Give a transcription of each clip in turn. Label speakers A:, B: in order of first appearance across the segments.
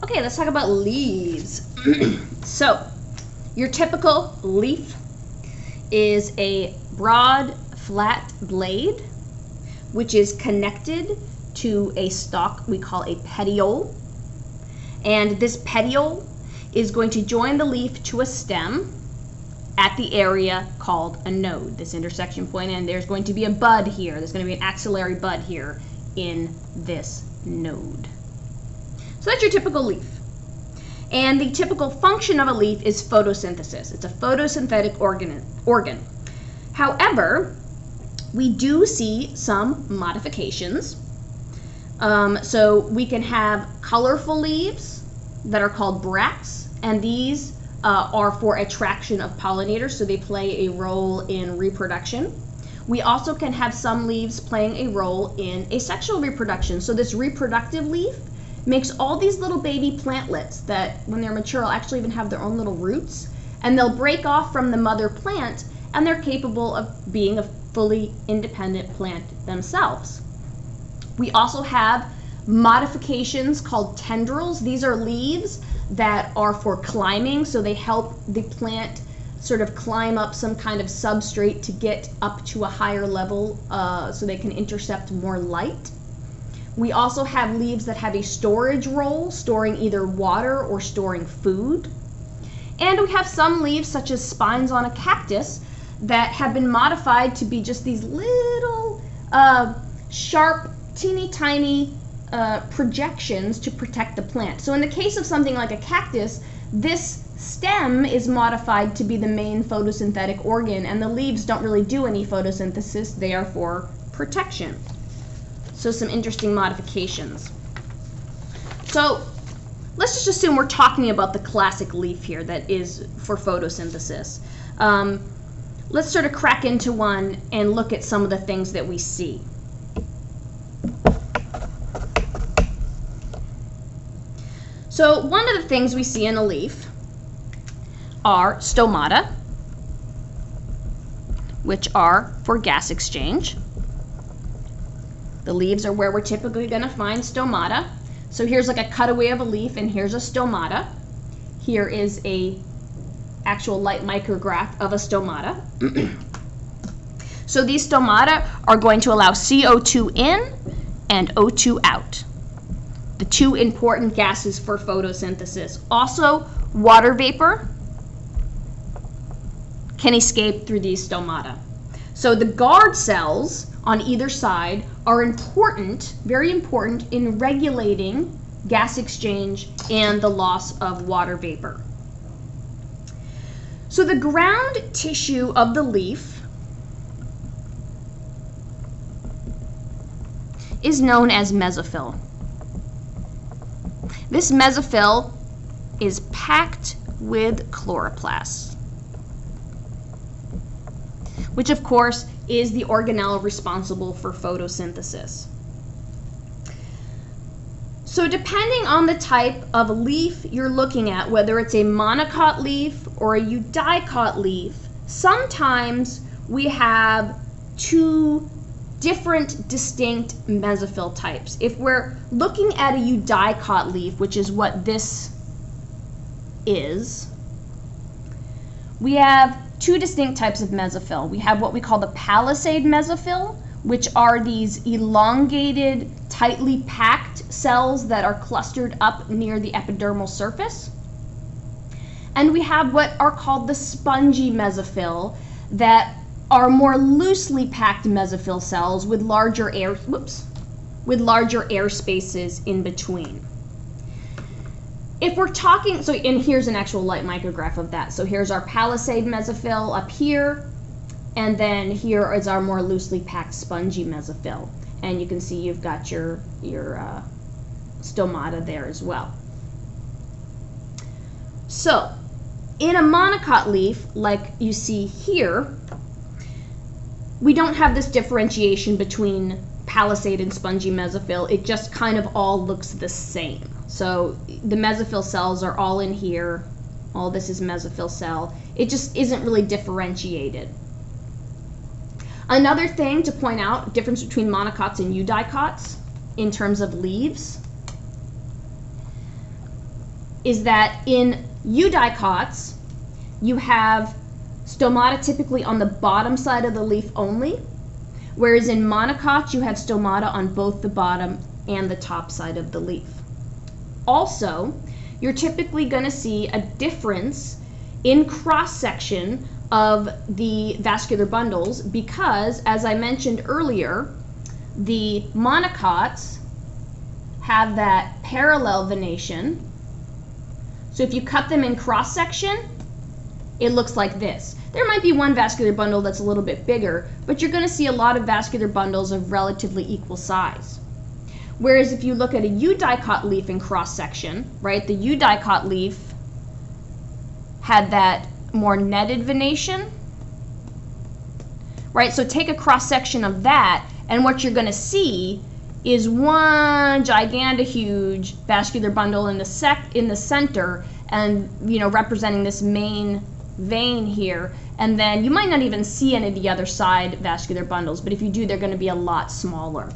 A: Okay, let's talk about leaves. So, your typical leaf is a broad, flat blade, which is connected to a stalk we call a petiole. And this petiole is going to join the leaf to a stem at the area called a node, this intersection point, and there's going to be a bud here. There's going to be an axillary bud here in this node. So that's your typical leaf. And the typical function of a leaf is photosynthesis. It's a photosynthetic organ. However, we do see some modifications. So we can have colorful leaves that are called bracts, and these are for attraction of pollinators, so they play a role in reproduction. We also can have some leaves playing a role in asexual reproduction. So this reproductive leaf makes all these little baby plantlets that, when they're mature, will actually even have their own little roots, and they'll break off from the mother plant, and they're capable of being a fully independent plant themselves. We also have modifications called tendrils. These are leaves that are for climbing, so they help the plant sort of climb up some kind of substrate to get up to a higher level so they can intercept more light. We also have leaves that have a storage role, storing either water or storing food. And we have some leaves, such as spines on a cactus, that have been modified to be just these little sharp, teeny tiny projections to protect the plant. So in the case of something like a cactus, this stem is modified to be the main photosynthetic organ, and the leaves don't really do any photosynthesis. They are for protection. So some interesting modifications. So let's just assume we're talking about the classic leaf here that is for photosynthesis. Let's sort of crack into one and look at some of the things that we see. So one of the things we see in a leaf are stomata, which are for gas exchange. The leaves are where we're typically going to find stomata. So here's like a cutaway of a leaf, and here's a stomata. Here is a actual light micrograph of a stomata. So these stomata are going to allow CO2 in and O2 out, the two important gases for photosynthesis. Also, water vapor can escape through these stomata. So the guard cells on either side are important, very important, in regulating gas exchange and the loss of water vapor. So the ground tissue of the leaf is known as mesophyll. This mesophyll is packed with chloroplasts, which of course is the organelle responsible for photosynthesis. So depending on the type of leaf you're looking at, whether it's a monocot leaf or a eudicot leaf, sometimes we have two different distinct mesophyll types. If we're looking at a eudicot leaf, which is what this is, we have two distinct types of mesophyll. We have what we call the palisade mesophyll, which are these elongated, tightly packed cells that are clustered up near the epidermal surface. And we have what are called the spongy mesophyll, that are more loosely packed mesophyll cells with larger air spaces in between. If we're talking, so, and here's an actual light micrograph of that. So here's our palisade mesophyll up here, and then here is our more loosely packed spongy mesophyll. And you can see you've got your stomata there as well. So in a monocot leaf, like you see here, we don't have this differentiation between palisade and spongy mesophyll. It just kind of all looks the same. So the mesophyll cells are all in here. All this is mesophyll cell. It just isn't really differentiated. Another thing to point out, difference between monocots and eudicots in terms of leaves. is that in eudicots, you have stomata typically on the bottom side of the leaf only, whereas in monocots, you have stomata on both the bottom and the top side of the leaf. Also, you're typically going to see a difference in cross-section of the vascular bundles because, as I mentioned earlier, the monocots have that parallel venation. So if you cut them in cross-section, it looks like this. There might be one vascular bundle that's a little bit bigger, but you're going to see a lot of vascular bundles of relatively equal size. Whereas if you look at a eudicot leaf in cross-section, right, the eudicot leaf had that more netted venation, right? So take a cross-section of that, and what you're going to see is one gigantic-huge vascular bundle in the center, and representing this main vein here. And then you might not even see any of the other side vascular bundles, but if you do, they're going to be a lot smaller.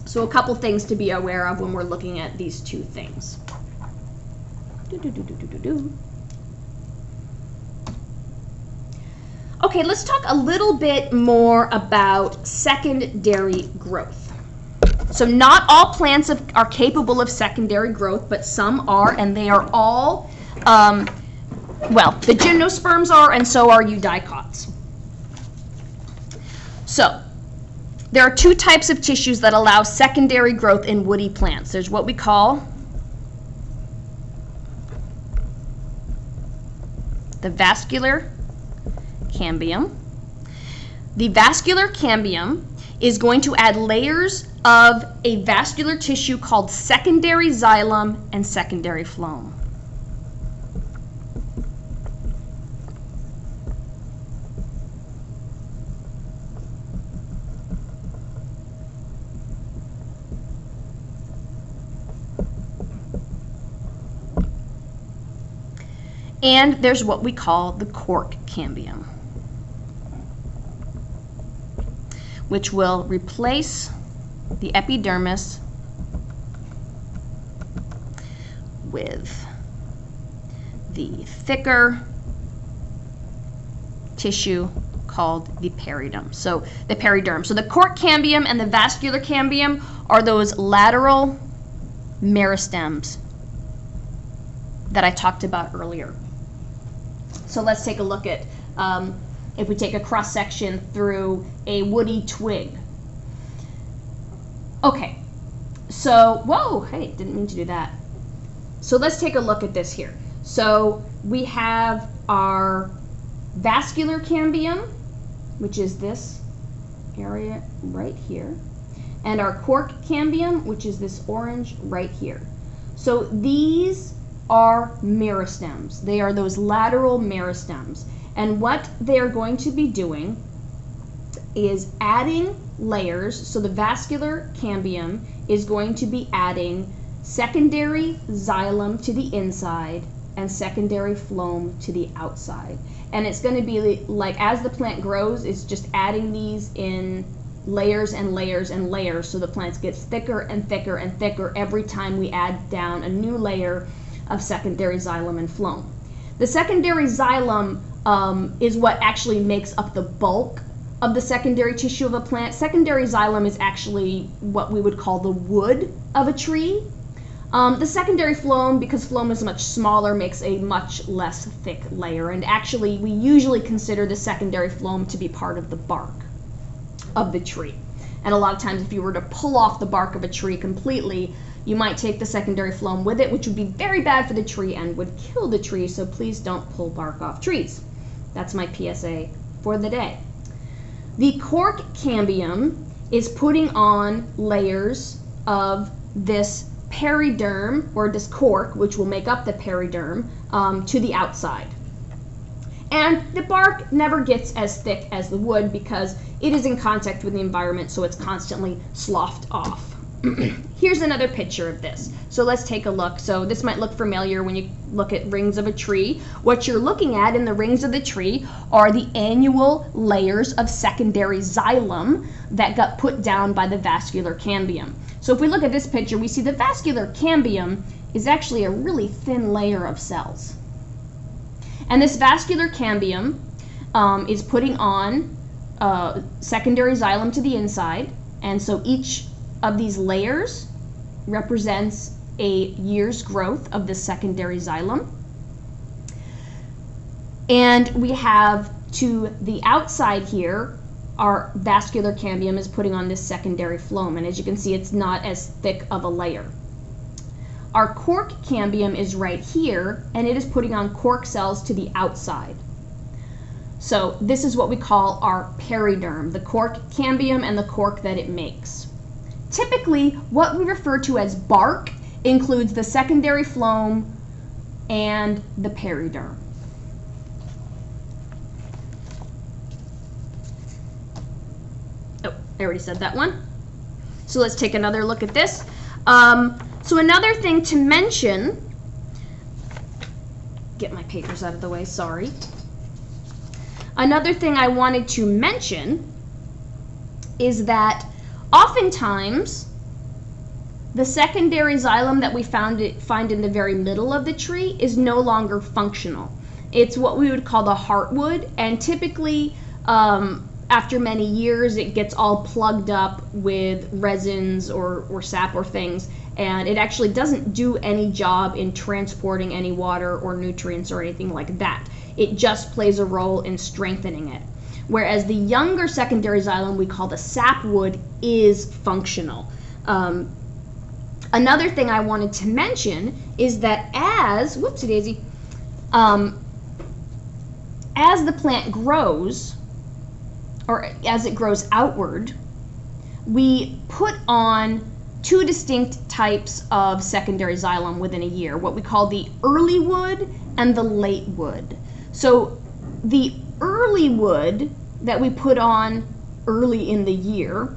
A: So a couple things to be aware of when we're looking at these two things. Okay, let's talk a little bit more about secondary growth. So not all plants are capable of secondary growth, but some are, and they are all, the gymnosperms are, and so are eudicots. So there are two types of tissues that allow secondary growth in woody plants. There's what we call the vascular cambium. The vascular cambium is going to add layers of a vascular tissue called secondary xylem and secondary phloem. And there's what we call the cork cambium, which will replace the epidermis with the thicker tissue called the periderm. So the periderm. So the cork cambium and the vascular cambium are those lateral meristems that I talked about earlier. So let's take a look at if we take a cross-section through a woody twig. Okay, so, whoa, hey, didn't mean to do that. So let's take a look at this here. So we have our vascular cambium, which is this area right here, and our cork cambium, which is this orange right here. So these are meristems. They are those lateral meristems. And what they're going to be doing is adding layers. So the vascular cambium is going to be adding secondary xylem to the inside and secondary phloem to the outside. And it's going to be like, as the plant grows, it's just adding these in layers and layers and layers, so the plant gets thicker and thicker and thicker every time we add down a new layer of secondary xylem and phloem. The secondary xylem is what actually makes up the bulk of the secondary tissue of a plant. Secondary xylem is actually what we would call the wood of a tree. The secondary phloem, because phloem is much smaller, makes a much less thick layer. And actually, we usually consider the secondary phloem to be part of the bark of the tree. And a lot of times, if you were to pull off the bark of a tree completely, you might take the secondary phloem with it, which would be very bad for the tree and would kill the tree. So please don't pull bark off trees. That's my PSA for the day. The cork cambium is putting on layers of this periderm, or this cork, which will make up the periderm, to the outside. And the bark never gets as thick as the wood because it is in contact with the environment, so it's constantly sloughed off. Here's another picture of this. So let's take a look. So this might look familiar when you look at rings of a tree. What you're looking at in the rings of the tree are the annual layers of secondary xylem that got put down by the vascular cambium. So if we look at this picture, we see the vascular cambium is actually a really thin layer of cells. And this vascular cambium is putting on secondary xylem to the inside, and so each of these layers represents a year's growth of the secondary xylem. And we have to the outside here, our vascular cambium is putting on this secondary phloem, and as you can see, it's not as thick of a layer. Our cork cambium is right here, and it is putting on cork cells to the outside. So this is what we call our periderm, the cork cambium and the cork that it makes. Typically, what we refer to as bark includes the secondary phloem and the periderm. Oh, I already said that one. So let's take another look at this. So another thing to mention, get my papers out of the way, sorry. Another thing I wanted to mention is that oftentimes the secondary xylem that we find in the very middle of the tree is no longer functional. It's what we would call the heartwood, and typically after many years it gets all plugged up with resins or sap or things, and it actually doesn't do any job in transporting any water or nutrients or anything like that. It just plays a role in strengthening it. Whereas the younger secondary xylem we call the sapwood is functional. Another thing I wanted to mention is that as the plant grows, or as it grows outward, we put on two distinct types of secondary xylem within a year, what we call the early wood and the late wood. So the early wood that we put on early in the year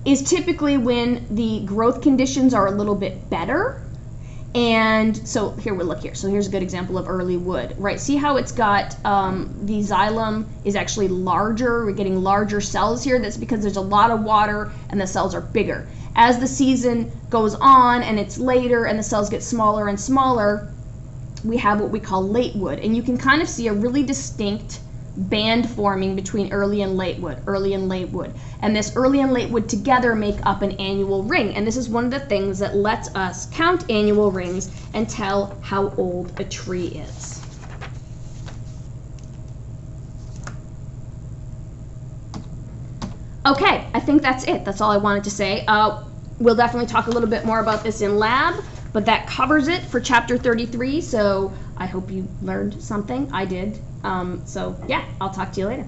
A: is typically when the growth conditions are a little bit better. And so here we look here. So here's a good example of early wood, right? See how it's got the xylem is actually larger. We're getting larger cells here. That's because there's a lot of water and the cells are bigger. As the season goes on and it's later and the cells get smaller and smaller, we have what we call late wood. And you can kind of see a really distinct band forming between early and late wood, early and late wood. And this early and late wood together make up an annual ring. And this is one of the things that lets us count annual rings and tell how old a tree is. Okay, I think that's it. That's all I wanted to say. We'll definitely talk a little bit more about this in lab, but that covers it for chapter 33. So I hope you learned something. I did. So yeah, I'll talk to you later.